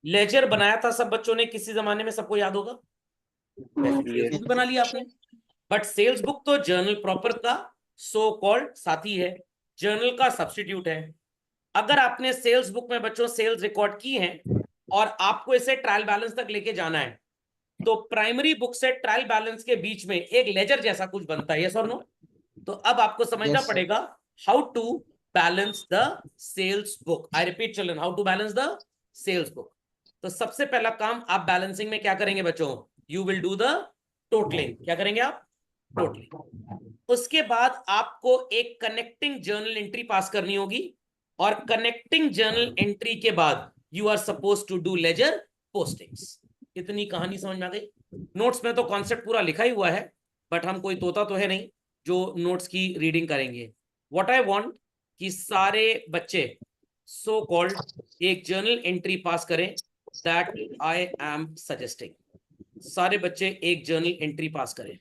Laser बनाया था सब बच्चों ने किसी जमाने में, सबको याद होगा। सेल्स बुक बना लिया आपने। बट सेल्स बुक तो जर्नल प्रॉपर का सो कॉल्ड साथी है, जर्नल का सब्स्टिट्यूट है। अगर आपने सेल्स बुक में बच्चों सेल्स रिकॉर्ड की हैं और आपको इसे ट्रायल बैलेंस तक लेके जाना है, तो प्राइमरी बुक से ट्रायल बैलेंस के बीच में एक लेजर जैसा कुछ बनता है, यस और नो। तो अब आपको समझना पड़ेगा how to balance the sales book. I repeat children, how to balance the sales book. तो सबसे पहला काम आप बैलेंसिंग में क्या करेंगे बच्चों, you will do the totalling. क्या करेंगे आप, टोटलिंग। उसके बाद आपको एक कनेक्टिंग जर्नल एंट्री पास करनी होगी, और कनेक्टिंग जर्नल एंट्री के बाद you are suppose to do ledger postings. इतनी कहानी समझ में आ गई। नोट्स में तो कॉन्सेप्ट पूरा लिखा ही हुआ है, बट हम कोई तोता तो है नहीं जो नोट्स की रीडिंग करेंगे। व्हाट आई वांट कि सारे बच्चे सो कॉल्ड एक जर्नल एंट्री पास करें, दैट आई एम सजेस्टिंग। सारे बच्चे एक जर्नल एंट्री पास करें।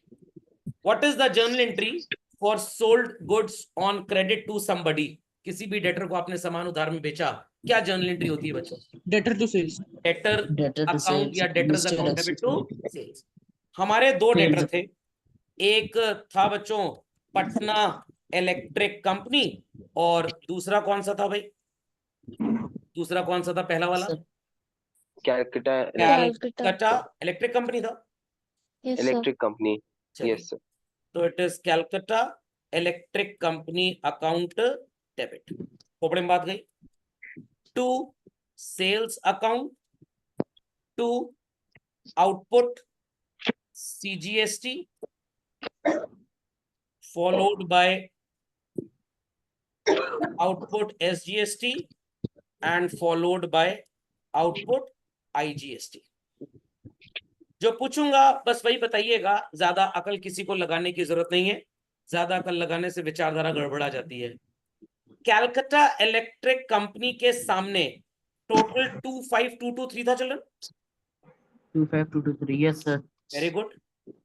What is the journal entry for sold goods on credit to somebody. किसी भी डेटर को आपने सामान उधार में बेचा, क्या जर्नल एंट्री होती है बच्चों, debtor to sales, debtor Debtor to account sales, या debtors Mr. Account debit to Assistant. Sales. हमारे दो डेटर Sales. थे, एक था बच्चों पटना इलेक्ट्रिक कंपनी, और दूसरा कौन सा था भाई, दूसरा कौन सा था, पहला वाला Sir. Calcutta Calcutta electric company था। Electric company. चलिए, यस सर। तो it is Calcutta electric company account debit. खोपड़े में बात गई। To sales account, to output CGST, followed by output SGST, and followed by output IGST। जो पूछूंगा बस वही बताइएगा, ज्यादा अकल किसी को लगाने की जरूरत नहीं है, ज्यादा अकल लगाने से विचारधारा गड़बड़ा जाती है। कैलकाटा इलेक्ट्रिक कंपनी के सामने टोटल 25223 था children, 25223. Yes, sir. Very good.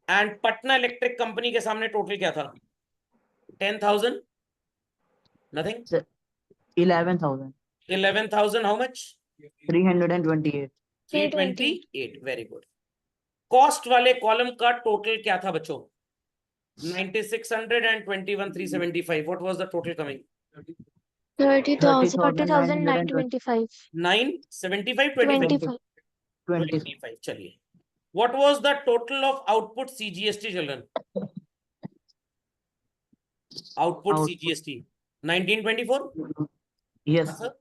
And Patna electric company के सामने टोटल क्या था, 10,000, nothing. Sir. 11,000. 11,000 how much, 328. 328, very good. Cost वाले कॉलम का टोटल क्या था बच्चों, 9600 and 21,375। What was the total coming, 30,925. 975, 25. 25। चलिए, what was the total of output CGST children, output CGST 1924। Yes. Sir,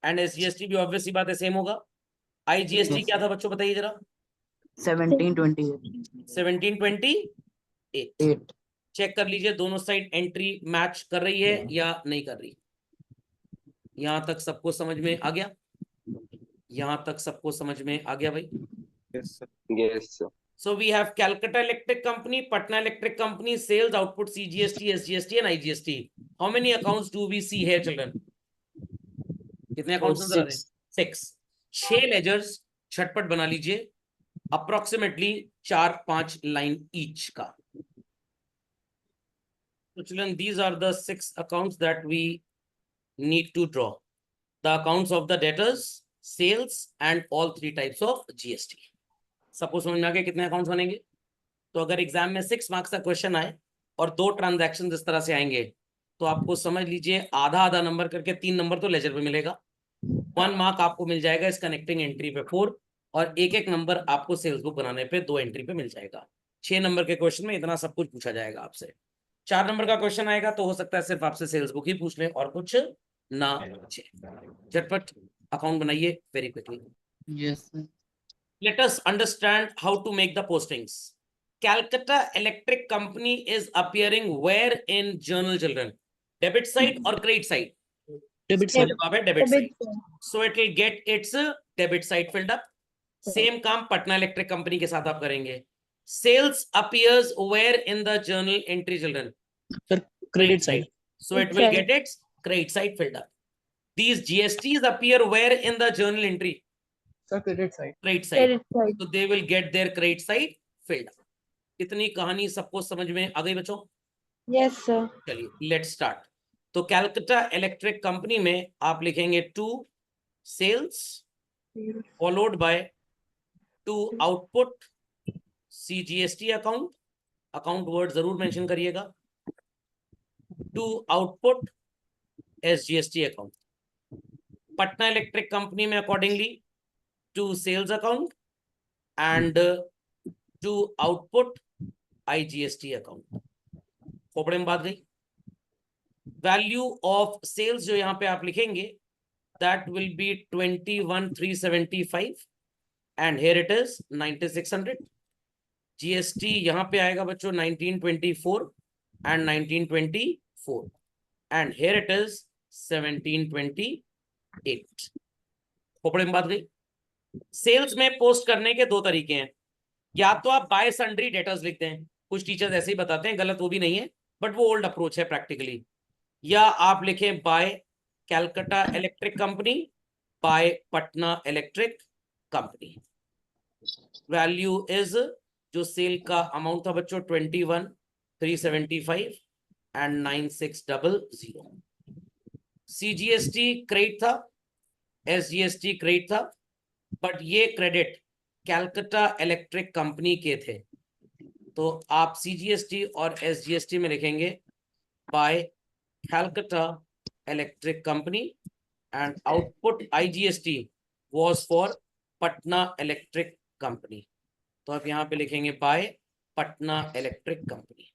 and SGST भी ऑब्वियसली बात है सेम होगा। IGST क्या था बच्चों बताइए जरा, 1728. 1728। 8. चेक कर लीजिए दोनों साइड एंट्री मैच कर रही है या नहीं कर रही। यहां तक सबको समझ में आ गया, यहां तक सबको समझ में आ गया भाई। Yes sir. So we have Calcutta Electric Company, Patna Electric Company, sales, output, CGST, SGST and IGST. How many accounts do we see here children? कितने अकाउंट्स नजर आ रहे हैं, 6। 6 लेजर्स झटपट बना लीजिए, अप्रोक्सीमेटली 4-5 लाइन ईच का। So children, these are the 6 accounts that we need to draw. The accounts of the debtors, sales and all 3 types of GST. Suppose समझ में आ गया कितने अकाउंट्स बनेंगे। तो अगर एग्जाम में 6 मार्क्स का क्वेश्चन आए और 2 ट्रांजैक्शन इस तरह से आएंगे, तो आपको समझ लीजिए आधा आधा नंबर करके 3 नंबर तो लेजर पे मिलेगा, 1 मार्क आपको मिल जाएगा इस कनेक्टिंग एंट्री पे 4, और एक नंबर आपको सेल्स बुक बनाने पे 2 एंट्री पे मिल जाएगा। 6 नंबर के क्वेश्चन में इतना सब कुछ पूछा जाएगा आपसे। 4 नंबर का क्वेश्चन आएगा तो हो सकता है सिर्फ आपसे सेल्स बुक ही पूछ ले और कुछ ना पूछे। झटपट अकाउंट बनाइए very quickly. Yes, sir. Let us understand how to make the postings. Calcutta Electric Company is appearing where in journal children, debit side or credit side? Debit side, Debit side. So it will get its debit side filled up. Same काम Patna electric company के साथ आप करेंगे। Sales appears where in the journal entry children? Sir credit side, So it will get its credit side filled up. These GSTs appear where in the journal entry? Sir credit side, Credit side. So they will get their credit side filled up. इतनी कहानी सबको समझ में आ गई बच्चों? Yes sir. चलिए let's start. तो कैलकाटा इलेक्ट्रिक कंपनी में आप लिखेंगे to sales, followed by to output CGST account, account word जरूर मेंशन करिएगा, to output SGST account. Patna Electric Company में accordingly to sales account and to output IGST account. खोपड़े में बात गई. वैल्यू ऑफ सेल्स जो यहाँ पे आप लिखेंगे that will be 21,375 and here it is 9,600. GST यहाँ पे आएगा बच्चों 1924 and 1924 and here it is 1728. Khopde में बात गई. सेल्स में पोस्ट करने के दो तरीके हैं. या तो आप बाय सन्ड्री डेटर्स लिखते हैं, कुछ टीचर्स ऐसे ही बताते हैं, गलत वो भी नहीं है बट वो ओल्ड अप्रोच है प्रैक्टिकली. या आप लिखें by Calcutta electric company, by Patna electric company. Value is जो सेल का अमाउंट था बच्चों 21,375 एंड 9,600. CGST क्रेडिट था, SGST क्रेडिट था, बट ये क्रेडिट कैलकाटा इलेक्ट्रिक कंपनी के थे. तो आप CGST और SGST में लिखेंगे by Calcutta electric company and output IGST was for Patna electric company. तो आप यहाँ पे लिखेंगे by Patna electric company.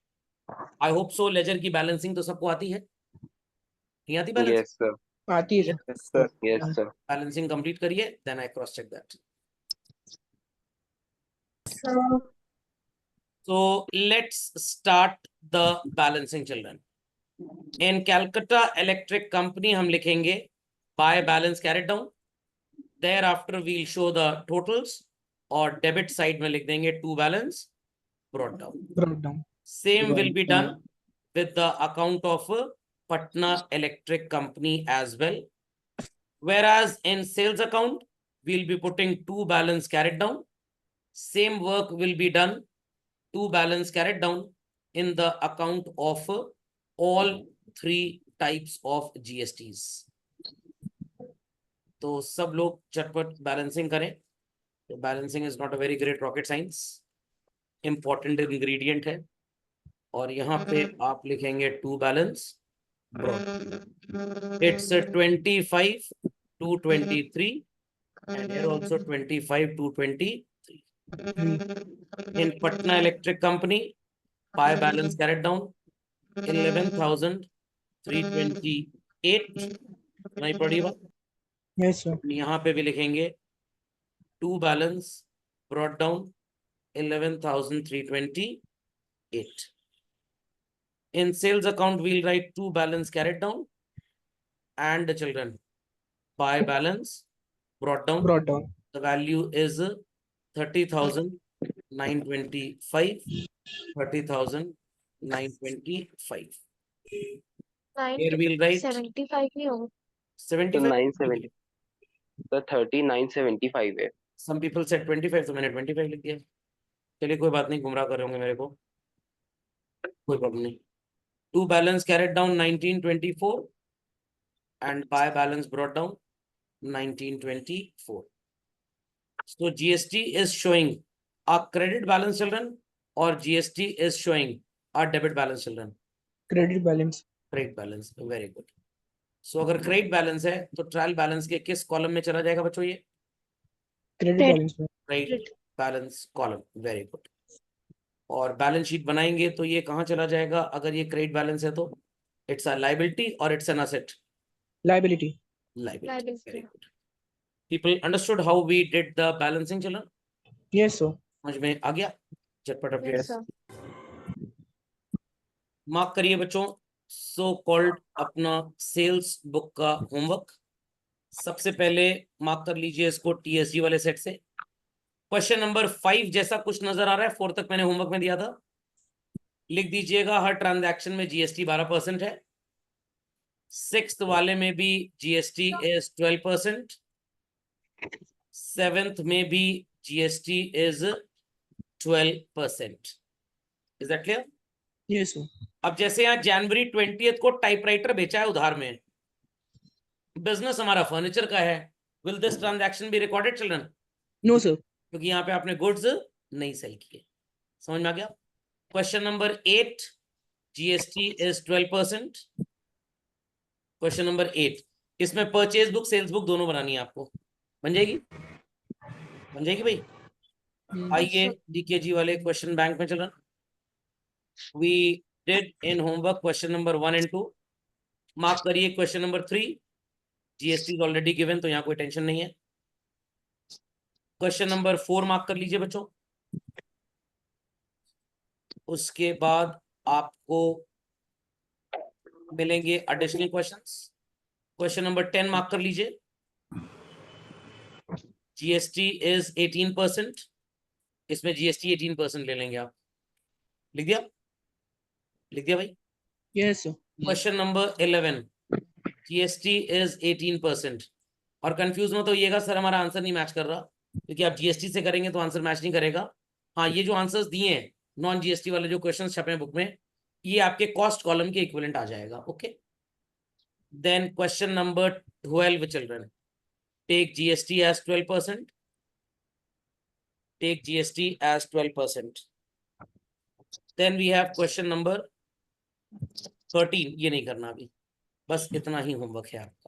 I hope so. Ledger की बैलेंसिंग तो सबको आती है, नहीं आती बैलेंसिंग? Yes, sir. आती है Yes, sir. Yes, sir. Balancing complete करिए, then I cross check that. So let's start the balancing, children. In Calcutta Electric Company हम लिखेंगे by balance carried down. Thereafter we'll show the totals, और debit side में लिख देंगे to balance brought down. Same will be done with the account of Patna Electric Company as well. Whereas in sales account we'll be putting to balance carried down. Same work will be done to balance carried down in the account of all three types of GSTs. तो सब लोग चटपट balancing करें. तो balancing is not a very great rocket science, important ingredient है. और यहाँ पे आप लिखेंगे to balance it's 25,223 and here also 25,223. In Patna Electric Company, by balance carried down 11,328. नहीं पड़ी बात. Yes sir. यहाँ पे भी लिखेंगे to balance brought down 11,328. In sales account we'll write to balance carried down and the children by balance brought down. The value is 30,925. 30,925. Here we'll write 75 नहीं होगा. 75. 970. The 3975 है. Some people said 25, तो मैंने 25 लिख दिया. चलिए कोई बात नहीं, गुमराह कर रहे होंगे मेरे को, कोई प्रॉब्लम नहीं. To balance carried down 1924 and by balance brought down 1924. So GST is showing a credit balance, children, or GST is showing a debit balance, children? Credit balance. Credit balance. Very good. So अगर credit balance है तो trial balance के किस column में चला जाएगा बच्चों? ये क्रेडिट बैलेंस में. Credit balance column. Very good. और बैलेंस शीट बनाएंगे तो ये कहाँ चला जाएगा? अगर ये क्रेडिट बैलेंस है तो इट्स अ लायबिलिटी और it's an asset? Liability. Liability. Very good. People understood how we did the balancing, children? Yes sir. समझ में आ गया? झटपट अपडेट. Yes, sir. मार्क करिए बच्चों सो कॉल्ड अपना सेल्स बुक का होमवर्क. सबसे पहले मार्क कर लीजिए इसको TSG वाले सेट से. क्वेश्चन नंबर 5 जैसा कुछ नजर आ रहा है. 4 तक मैंने होमवर्क में दिया था. लिख दीजिएगा हर ट्रांजैक्शन में GST 12% है. 6th वाले में भी GST is 12%. 7th में भी GST is 12%. Is that clear? Yes sir. अब जैसे यहाँ जनवरी 20 को टाइपराइटर बेचा है उधार में. बिजनेस हमारा फर्नीचर का है, will this transaction be recorded children? No, sir. क्योंकि यहाँ पे आपने गुड्स नहीं सेल किए। समझ में आ गया? Question number 8, GST is 12%। Question number 8, इसमें परचेज बुक सेल्स बुक दोनों बनानी है आपको। बन जाएगी? बन जाएगी भाई? आइए डीकेजी वाले क्वेश्चन बैंक में चलना। We did in homework question number 1 and 2। Mark करिए question number 3। GST already given, तो यहाँ कोई टेंशन नहीं है। क्वेश्चन नंबर 4 मार्क कर लीजिए बच्चों। उसके बाद आपको मिलेंगे additional questions. Question number 10 mark कर लीजिए। GST is 18%। इसमें जीएसटी 18% ले लेंगे आप। लिख दिया? लिख दिया भाई? Yes, sir. Question number 11, GST is 18%। और कंफ्यूज मत होइएगा सर हमारा आंसर नहीं मैच कर रहा, क्योंकि आप जीएसटी से करेंगे तो आंसर मैच नहीं करेगा। हाँ, ये जो आंसर्स दिए हैं नॉन जीएसटी वाले जो क्वेश्चंस छपे हैं बुक में, ये आपके कॉस्ट कॉलम के इक्विवेलेंट आ जाएगा। Okay, then question number 12 children, take GST as 12%। Take GST as 12%। Then we have question number 13। ये नहीं करना अभी, बस इतना ही होमवर्क है आपको।